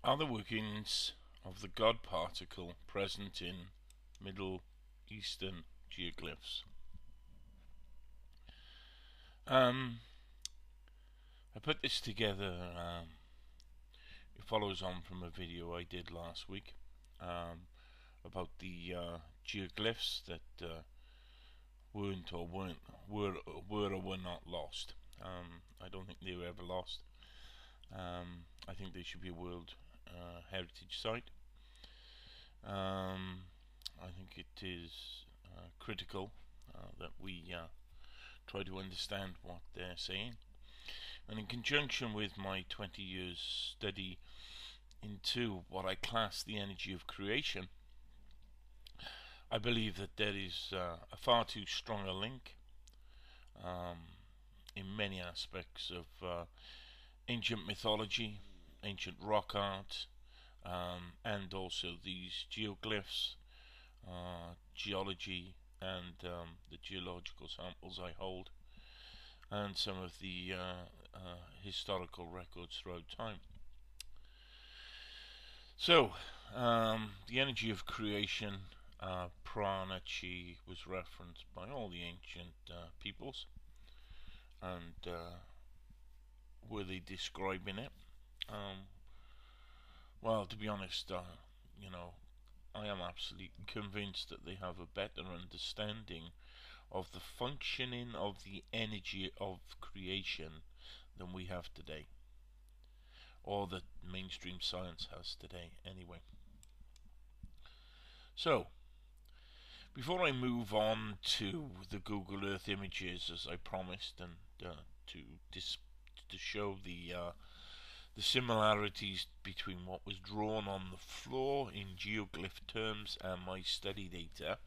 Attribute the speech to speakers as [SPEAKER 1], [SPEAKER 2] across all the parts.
[SPEAKER 1] are the workings of the God particle present in Middle Eastern geoglyphs. I put this together, it follows on from a video I did last week about the geoglyphs that were or were not lost. I don't think they were ever lost. I think they should be a World Heritage Site. I think it is critical that we try to understand what they're saying. And in conjunction with my 20 years study into what I class the energy of creation, I believe that there is a far too strong a link in many aspects of ancient mythology, ancient rock art, and also these geoglyphs, geology, and the geological samples I hold, and some of the historical records throughout time. So, the energy of creation, prana, chi, was referenced by all the ancient peoples, and were they describing it? Well, to be honest, I am absolutely convinced that they have a better understanding of the functioning of the energy of creation than we have today, or that mainstream science has today anyway. So, before I move on to the Google Earth images, as I promised, and to show the similarities between what was drawn on the floor in geoglyph terms and my study data,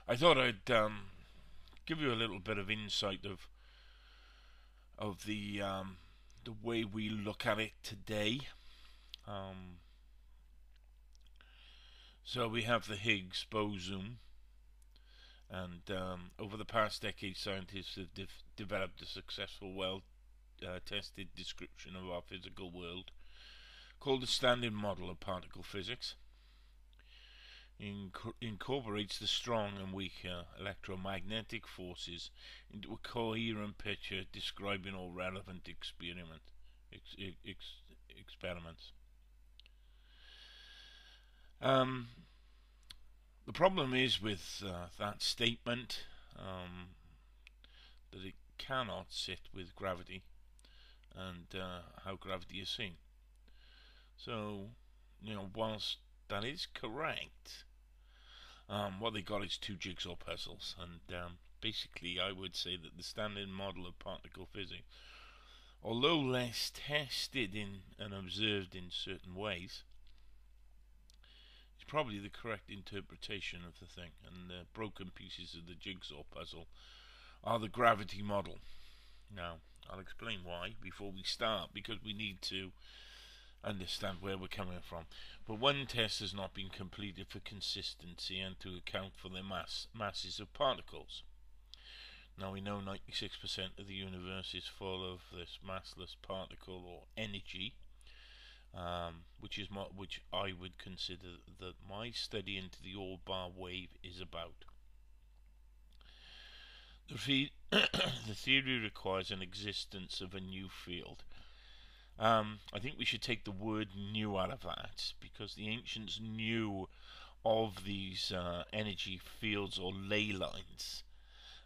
[SPEAKER 1] I thought I'd give you a little bit of insight of the way we look at it today. So we have the Higgs boson, and over the past decade, scientists have developed a successful, tested description of our physical world called the Standard Model of Particle Physics. Incorporates the strong and weak electromagnetic forces into a coherent picture describing all relevant experiments. The problem is with that statement that it cannot sit with gravity and how gravity is seen. So, whilst that is correct, what they got is two jigsaw puzzles, and basically I would say that the Standard Model of Particle Physics, although less tested and observed in certain ways, is probably the correct interpretation of the thing, and the broken pieces of the jigsaw puzzle are the gravity model. Now, I'll explain why before we start, because we need to understand where we're coming from. But one test has not been completed for consistency and to account for the masses of particles. Now we know 96% of the universe is full of this massless particle or energy, which I would consider that my study into the all-bar wave is about. The theory requires an existence of a new field. I think we should take the word new out of that, because the ancients knew of these energy fields or ley lines,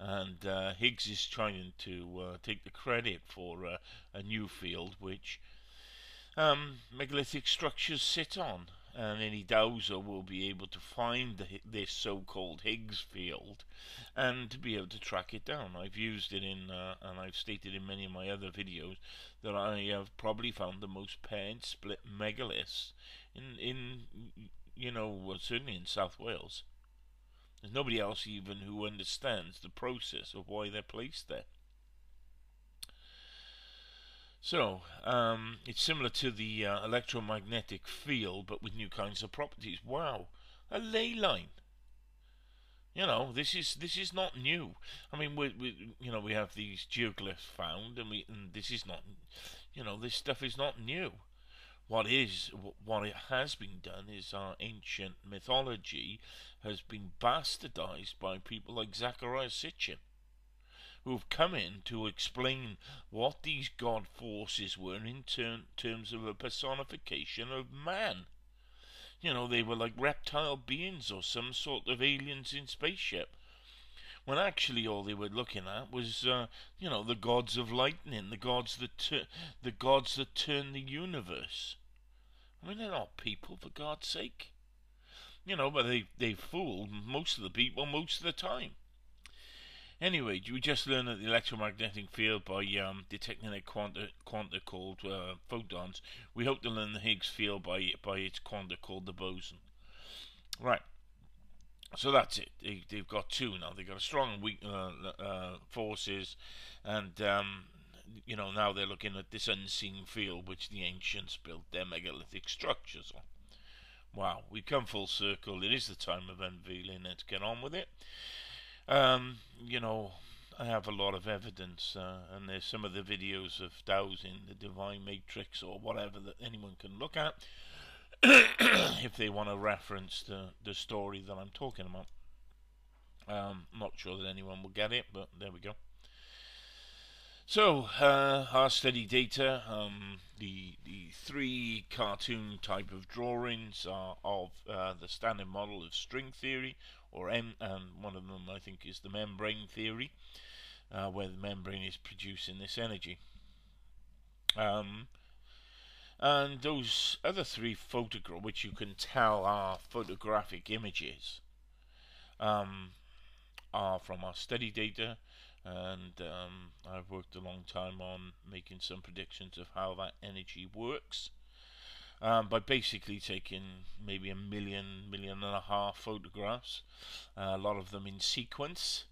[SPEAKER 1] and Higgs is trying to take the credit for a new field which megalithic structures sit on, and any dowser will be able to find this so-called Higgs field and to be able to track it down. I've used it in, and I've stated in many of my other videos, that I have probably found the most paired split megaliths in certainly in South Wales. There's nobody else even who understands the process of why they're placed there. So, it's similar to the electromagnetic field, but with new kinds of properties. Wow, a ley line. This is not new. I mean, we have these geoglyphs found, and this is not, this stuff is not new. what it has been done is our ancient mythology has been bastardized by people like Zachariah Sitchin, who have come in to explain what these god forces were in terms of a personification of man. You know, they were like reptile beings or some sort of aliens in spaceship. When actually all they were looking at was, the gods of lightning, the gods that turn the universe. I mean, they're not people, for God's sake. But they fool most of the people most of the time. Anyway, we just learned that the electromagnetic field by detecting a quanta called photons. We hope to learn the Higgs field by its quanta called the boson. Right. So that's it. They've got two now. They've got a strong and weak forces, and now they're looking at this unseen field which the ancients built their megalithic structures on. Wow, we've come full circle. It is the time of unveiling. Let's get on with it. I have a lot of evidence, and there's some of the videos of dowsing the divine matrix or whatever that anyone can look at if they want to reference the story that I'm talking about. Not sure that anyone will get it, but there we go. So, our study data, the three cartoon type of drawings are of the standard model of string theory, and one of them I think is the membrane theory, where the membrane is producing this energy. And those other three photographs, which you can tell are photographic images, are from our study data, and I've worked a long time on making some predictions of how that energy works, by basically taking maybe a million and a half photographs, a lot of them in sequence,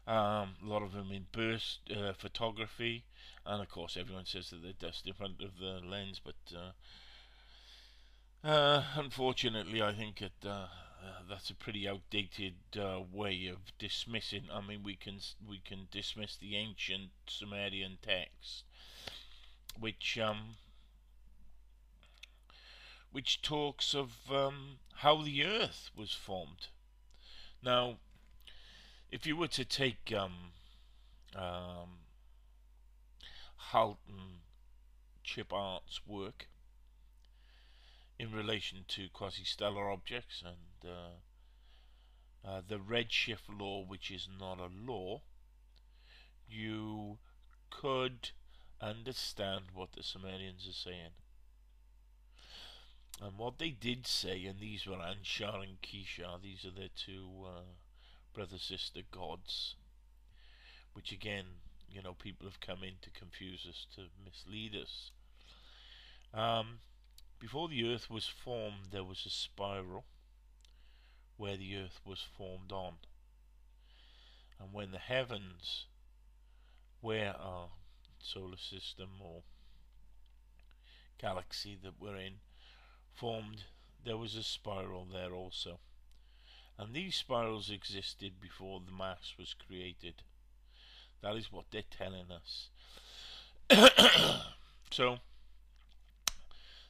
[SPEAKER 1] a lot of them in burst photography, and of course everyone says that they're dust in front of the lens, but unfortunately I think that's a pretty outdated way of dismissing. I mean, we can dismiss the ancient Sumerian text, which talks of how the earth was formed. Now, if you were to take Halton Chip Art's work in relation to quasi-stellar objects and the redshift law, which is not a law, you could understand what the Sumerians are saying. And what they did say, and these were Anshar and Kishar, these are their two brother-sister gods, which again, people have come in to confuse us, to mislead us. Before the earth was formed, there was a spiral where the earth was formed on. And when the heavens, where our solar system or galaxy that we're in, formed, there was a spiral there also. And these spirals existed before the mass was created. That is what they're telling us. So,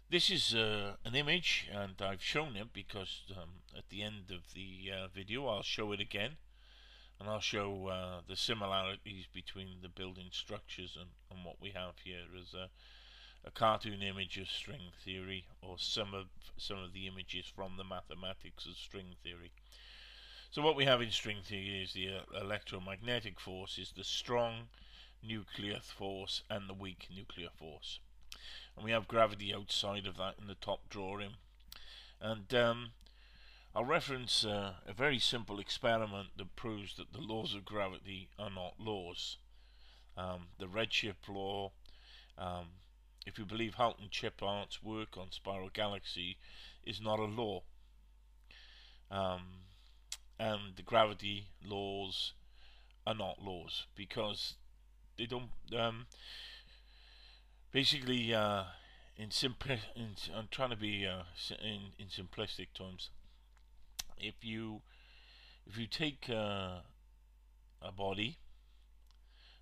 [SPEAKER 1] this is an image, and I've shown it because at the end of the video I'll show it again, and I'll show the similarities between the building structures and what we have here is a cartoon image of string theory, or some of the images from the mathematics of string theory. So what we have in string theory is the electromagnetic force, is the strong nuclear force and the weak nuclear force. And we have gravity outside of that in the top drawing. And I'll reference a very simple experiment that proves that the laws of gravity are not laws. The redshift law, if you believe Halton Chip Art's work on spiral galaxy, is not a law. And the gravity laws are not laws because they don't. Basically, I'm trying to be in simplistic terms. If you take a body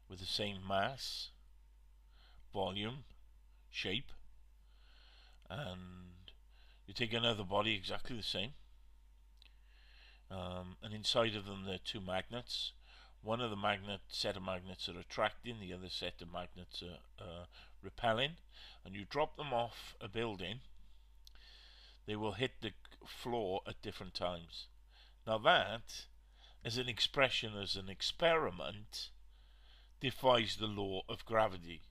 [SPEAKER 1] with the same mass, volume, shape, and you take another body exactly the same, and inside of them there are two magnets. One of the set of magnets are attracting, the other set of magnets are repelling, and you drop them off a building, they will hit the floor at different times. Now that, as an expression, as an experiment, defies the law of gravity.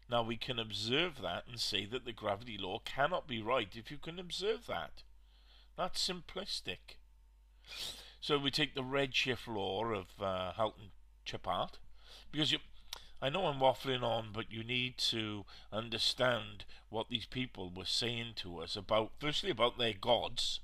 [SPEAKER 1] Now we can observe that and say that the gravity law cannot be right if you can observe that. That's simplistic. So we take the redshift law of Halton Chapart, because I know I'm waffling on, but you need to understand what these people were saying to us about, firstly, about their gods,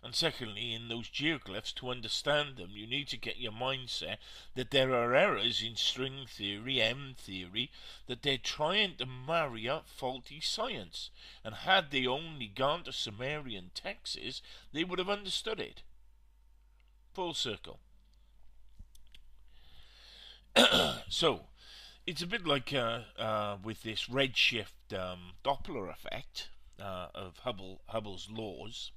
[SPEAKER 1] and secondly, in those geoglyphs. To understand them, you need to get your mindset that there are errors in string theory, M theory, that they're trying to marry up faulty science. And had they only gone to Sumerian texts, they would have understood it. Full circle. So, it's a bit like with this redshift Doppler effect of Hubble's laws,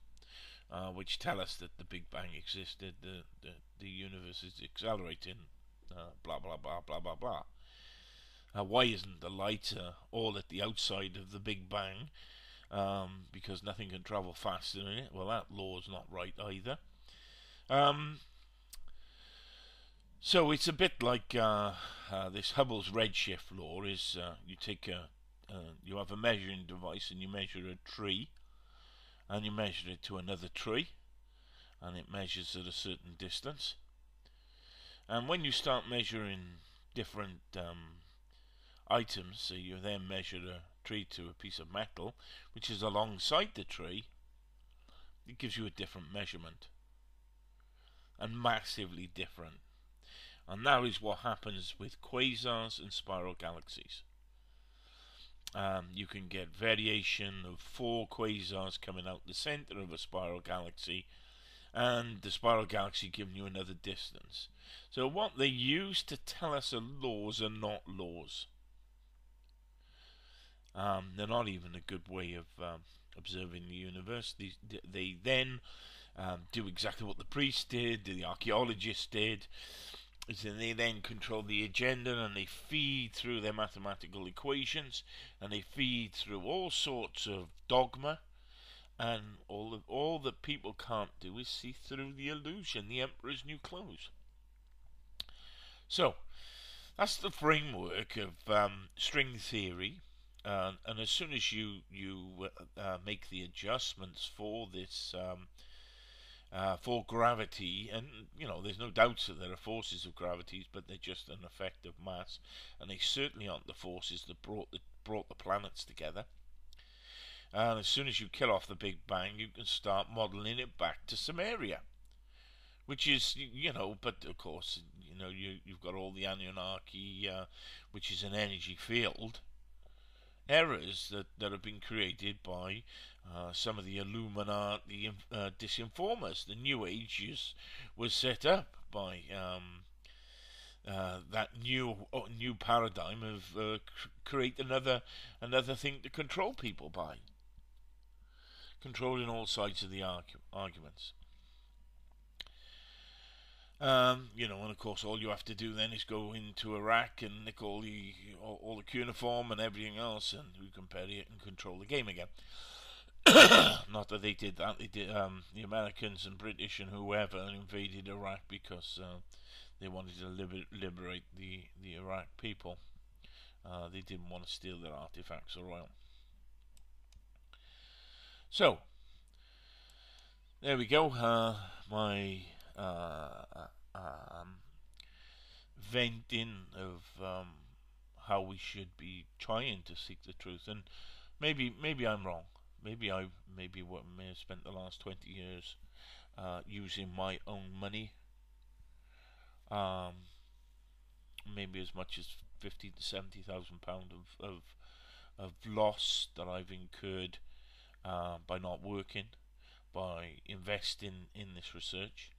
[SPEAKER 1] which tell us that the Big Bang existed, the universe is accelerating, blah blah blah blah blah blah. Why isn't the light all at the outside of the Big Bang? Because nothing can travel faster than it. Well, that law is not right either. So it's a bit like this Hubble's redshift law is you take you have a measuring device and you measure a tree, and you measure it to another tree, and it measures at a certain distance. And when you start measuring different items, so you then measure a tree to a piece of metal which is alongside the tree, it gives you a different measurement, and massively different. And that is what happens with quasars and spiral galaxies. You can get variation of 4 quasars coming out the center of a spiral galaxy, and the spiral galaxy giving you another distance. So what they use to tell us are laws are not laws. They're not even a good way of observing the universe. They then do exactly what the priests did, the archaeologists did. So they then control the agenda, and they feed through their mathematical equations, and they feed through all sorts of dogma, and all that people can't do is see through the illusion, the emperor's new clothes. So that's the framework of string theory, and as soon as you make the adjustments for this for gravity, and there's no doubt that there are forces of gravity, but they're just an effect of mass, and they certainly aren't the forces that brought the planets together. And as soon as you kill off the Big Bang, you can start modeling it back to Sumeria, which is but of course you've got all the annunaki, which is an energy field, errors that have been created by some of the Illuminati disinformers. The New Age was set up by that new paradigm of create another thing to control people by, controlling all sides of the arguments. And of course all you have to do then is go into Iraq and nick all the cuneiform and everything else, and you can bury it and control the game again. Not that they did that. They did. The Americans and British and whoever invaded Iraq because they wanted to liberate the Iraq people. They didn't want to steal their artifacts or oil. So there we go. My venting of how we should be trying to seek the truth, and maybe I'm wrong. Maybe I may have spent the last 20 years using my own money. Maybe as much as £50,000 to £70,000 of loss that I've incurred by not working, by investing in this research,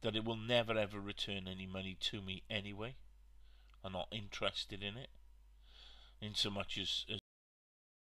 [SPEAKER 1] that it will never ever return any money to me anyway. I'm not interested in it, in so much as